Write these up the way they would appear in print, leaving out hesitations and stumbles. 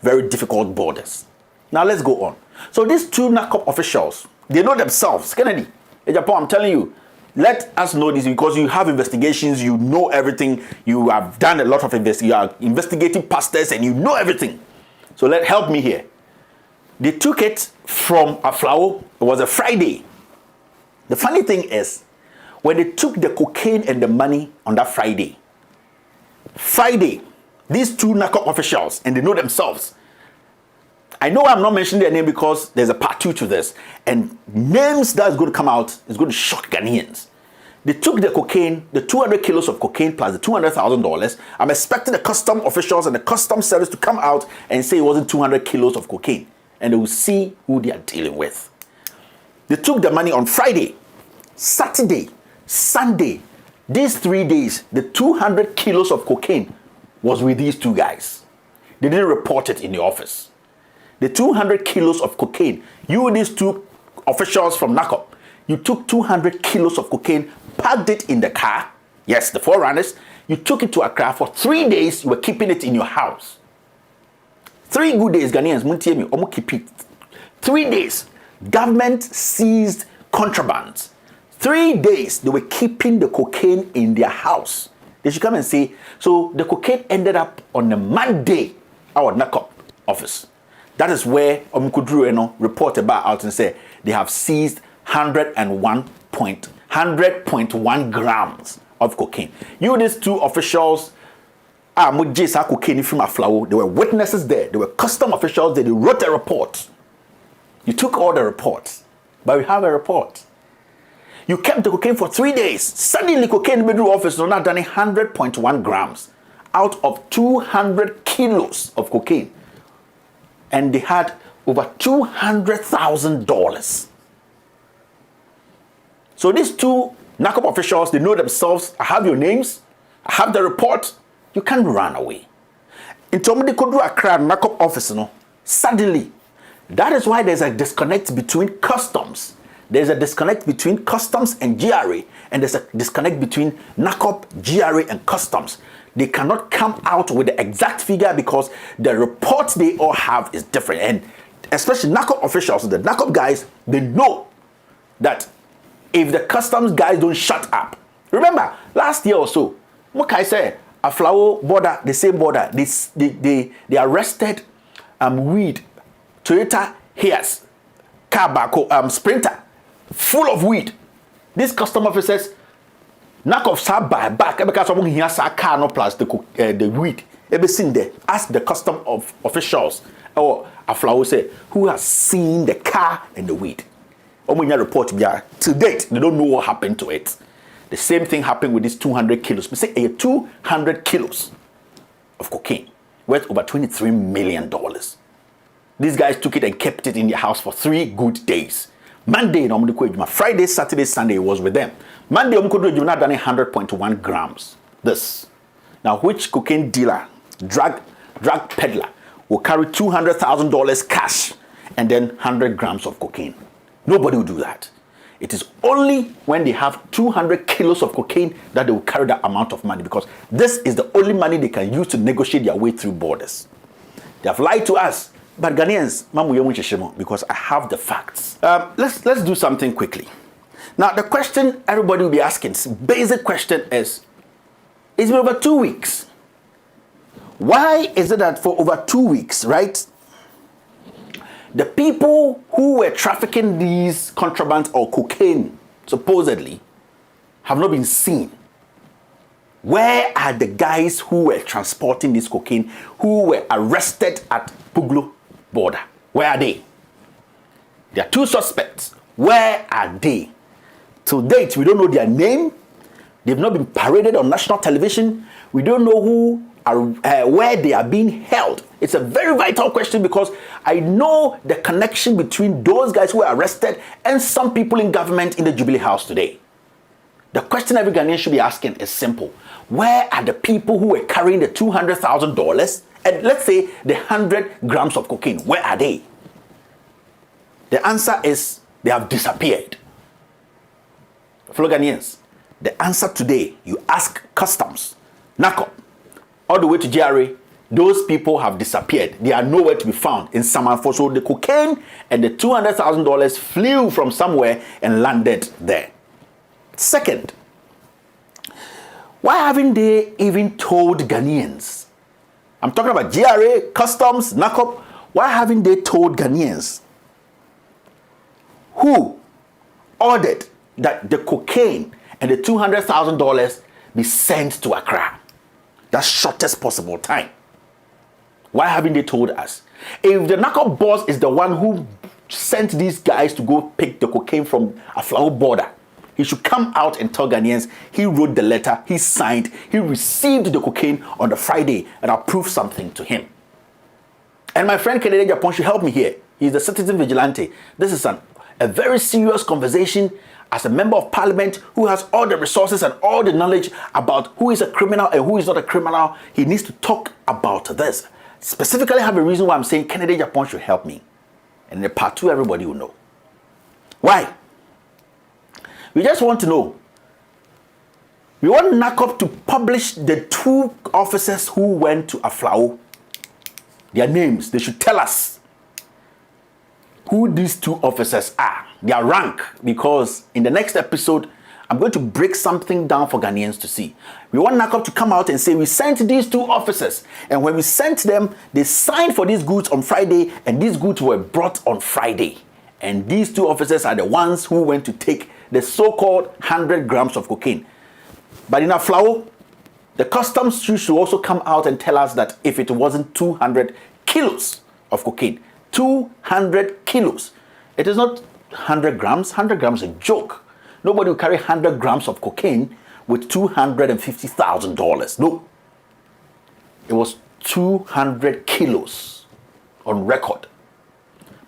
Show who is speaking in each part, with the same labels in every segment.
Speaker 1: very difficult borders. Now let's go on. So these two NACOP officials, they know themselves. Kennedy, Japan, I'm telling you, let us know this because you have investigations, you know everything, you have done a lot of you are investigating pastors and you know everything. So help me here. They took it from Aflao. It was a Friday. The funny thing is, when they took the cocaine and the money on that Friday, these two NACOP officials, and they know themselves. I know I'm not mentioning their name because there's a part 2 to this, and names that's going to come out is going to shock Ghanaians. They took the cocaine, the 200 kilos of cocaine plus the $200,000. I'm expecting the custom officials and the custom service to come out and say it wasn't 200 kilos of cocaine, and they will see who they are dealing with. They took the money on Friday, Saturday, Sunday. These 3 days, the 200 kilos of cocaine was with these two guys. They didn't report it in the office. The 200 kilos of cocaine, these two officials from NACOP, you took 200 kilos of cocaine, packed it in the car. Yes, the forerunners. You took it to Accra for 3 days. You were keeping it in your house. 3 good days, Ghanaians, Muntiemi, keep it. 3 days, government seized contraband. 3 days, they were keeping the cocaine in their house. They should come and say, so the cocaine ended up on a Monday, our NACOP office. That is where Omukudru report about out and say they have seized 100.1 grams of cocaine. These two officials, cocaine from Aflao. There were witnesses there. There were custom officials there. They wrote a report. You took all the reports, but we have a report. You kept the cocaine for 3 days. Suddenly, cocaine in the middle office is not done 100.1 grams out of 200 kilos of cocaine. And they had over $200,000. So these two NACOP officials, they know themselves. I have your names. I have the report. You can't run away. In Tomodi Kodru Accra NACOP office, suddenly, that is why there's a disconnect between customs. There's a disconnect between customs and GRA, and there's a disconnect between NACOP, GRA, and customs. They cannot come out with the exact figure because the reports they all have is different. And especially NACOP officials, the NACOP guys, they know that if the customs guys don't shut up. Remember, last year or so, what can I say? Aflao border, the same border, they arrested weed, Toyota Hiace, car Sprinter, full of weed. These custom officers, NACOP start by back because someone here sa car no plus the weed. Everything there. Ask the custom of officials or Aflao say who has seen the car and the weed. Report to date, they don't know what happened to it. The same thing happened with these 200 kilos. We say 200 kilos of cocaine worth over $23 million. These guys took it and kept it in their house for 3 good days. Monday, Friday, Saturday, Sunday was with them. Monday, not done 100.1 grams. This. Now, which cocaine dealer, drug peddler, will carry $200,000 cash and then 100 grams of cocaine? Nobody will do that. It is only when they have 200 kilos of cocaine that they will carry that amount of money, because this is the only money they can use to negotiate their way through borders. They have lied to us, but Ghanaians, because I have the facts. Let's do something quickly. Now, the question everybody will be asking, basic question is, it's been over 2 weeks. Why is it that for over 2 weeks, right, the people who were trafficking these contraband or cocaine, supposedly, have not been seen? Where are the guys who were transporting this cocaine, who were arrested at Puglo border? Where are they? There are 2 suspects. Where are they? To date, we don't know their name. They've not been paraded on national television. We don't know who are where they are being held. It's a very vital question because I know the connection between those guys who were arrested and some people in government in the Jubilee House today. The question every Ghanaian should be asking is simple. Where are the people who were carrying the $200,000 and let's say the 100 grams of cocaine? Where are they? The answer is they have disappeared. Fellow Ghanaians, the answer today, you ask customs, NACOP, all the way to GRA, those people have disappeared. They are nowhere to be found in Samanfo. So the cocaine and the $200,000 flew from somewhere and landed there. Second, why haven't they even told Ghanaians? I'm talking about GRA, Customs, NACOP. Why haven't they told Ghanaians who ordered that the cocaine and the $200,000 be sent to Accra? That's shortest possible time. Why haven't they told us? If the NACOP boss is the one who sent these guys to go pick the cocaine from a flower border, he should come out and tell Ghanaians he wrote the letter, he signed, he received the cocaine on the Friday, and I'll prove something to him. And my friend Kennedy Japan should help me here. He's the citizen vigilante. This is a very serious conversation as a member of parliament who has all the resources and all the knowledge about who is a criminal and who is not a criminal. He needs to talk about this. Specifically, I have a reason why I'm saying Kennedy Japan should help me. And in the part 2, everybody will know. Why? We just want to know. We want NACOP to publish the 2 officers who went to Aflao. Their names. They should tell us who these 2 officers are. Their rank. Because in the next episode, I'm going to break something down for Ghanaians to see. We want NACOP to come out and say, we sent these 2 officers. And when we sent them, they signed for these goods on Friday. And these goods were brought on Friday. And these 2 officers are the ones who went to take the so-called 100 grams of cocaine. But in Aflao, the customs should also come out and tell us that if it wasn't 200 kilos of cocaine, 200 kilos. It is not 100 grams. 100 grams is a joke. Nobody will carry 100 grams of cocaine with $250,000. No. It was 200 kilos on record.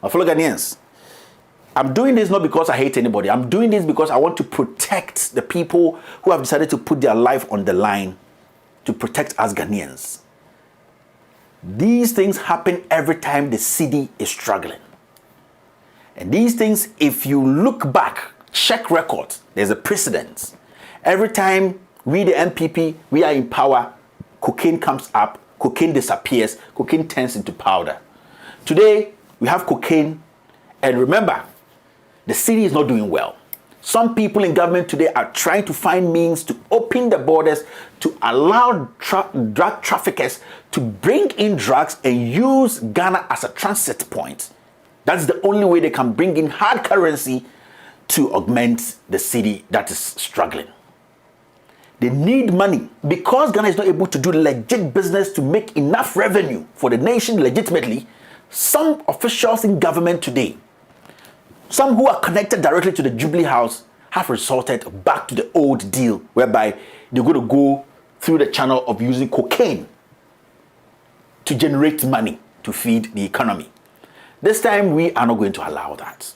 Speaker 1: My fellow Ghanaians, I'm doing this not because I hate anybody. I'm doing this because I want to protect the people who have decided to put their life on the line to protect us Ghanaians. These things happen every time the city is struggling. And these things, if you look back, check records, there's a precedent. Every time we, the NPP, we are in power, cocaine comes up, cocaine disappears, cocaine turns into powder. Today, we have cocaine, and remember, the city is not doing well. Some people in government today are trying to find means to open the borders to allow drug traffickers to bring in drugs and use Ghana as a transit point. That's the only way they can bring in hard currency to augment the city that is struggling. They need money because Ghana is not able to do legit business to make enough revenue for the nation legitimately. Some officials in government today, some who are connected directly to the Jubilee House, have resorted back to the old deal whereby they're going to go through the channel of using cocaine to generate money to feed the economy. This time, we are not going to allow that.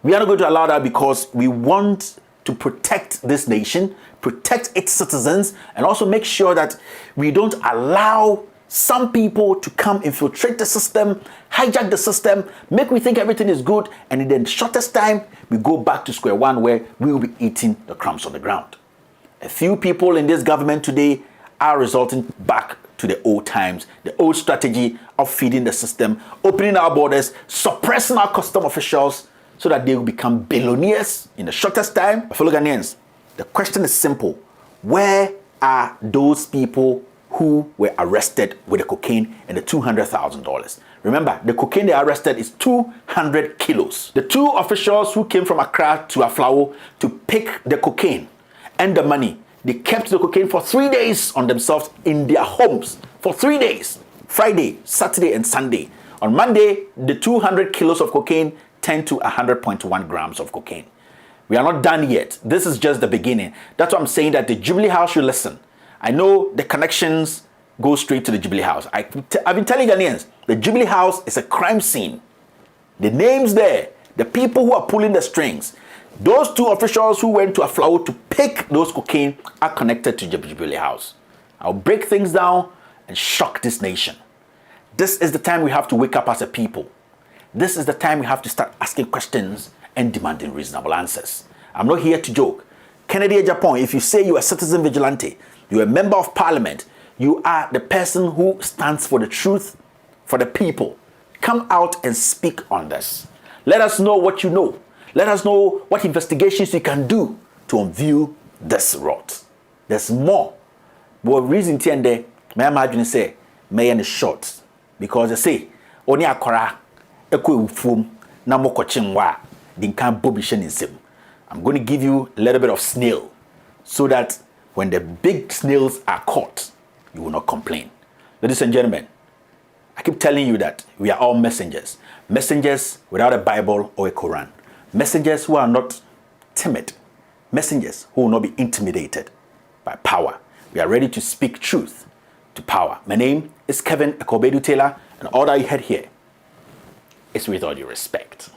Speaker 1: We are not going to allow that because we want to protect this nation, protect its citizens, and also make sure that we don't allow some people to come infiltrate the system, hijack the system, make we think everything is good, and in the shortest time, we go back to square one where we will be eating the crumbs on the ground. A few people in this government today are resulting back to the old times, the old strategy of feeding the system, opening our borders, suppressing our custom officials so that they will become billionaires in the shortest time. Fellow Ghanaians, the question is simple. Where are those people who were arrested with the cocaine and the $200,000? Remember, the cocaine they arrested is 200 kilos. The 2 officials who came from Accra to Aflao to pick the cocaine and the money, they kept the cocaine for 3 days on themselves in their homes. For 3 days. Friday, Saturday, and Sunday. On Monday, the 200 kilos of cocaine turned to 100.1 grams of cocaine. We are not done yet. This is just the beginning. That's why I'm saying that the Jubilee House should listen. I know the connections go straight to the Jubilee House. I've been telling Ghanaians, the Jubilee House is a crime scene. The names there, the people who are pulling the strings, those 2 officials who went to Aflao to pick those cocaine are connected to the Jubilee House. I'll break things down and shock this nation. This is the time we have to wake up as a people. This is the time we have to start asking questions and demanding reasonable answers. I'm not here to joke. Kennedy Japan, if you say you're a citizen vigilante, you're a member of parliament, You are the person who stands for the truth, for the people. Come out and speak on this. Let us know what you know. Let us know what investigations you can do to unveil this rot. There's more. But reason there, may imagine say, may end short. Because they say, only a kora, eko ufum, na mo kochingwa, dinkan bobishen in sim. I'm going to give you a little bit of snail so that when the big snails are caught, you will not complain. Ladies and gentlemen, I keep telling you that we are all messengers. Messengers without a Bible or a Quran. Messengers who are not timid. Messengers who will not be intimidated by power. We are ready to speak truth to power. My name is Kevin Ekobedu Taylor, and all that you heard here is with all due respect.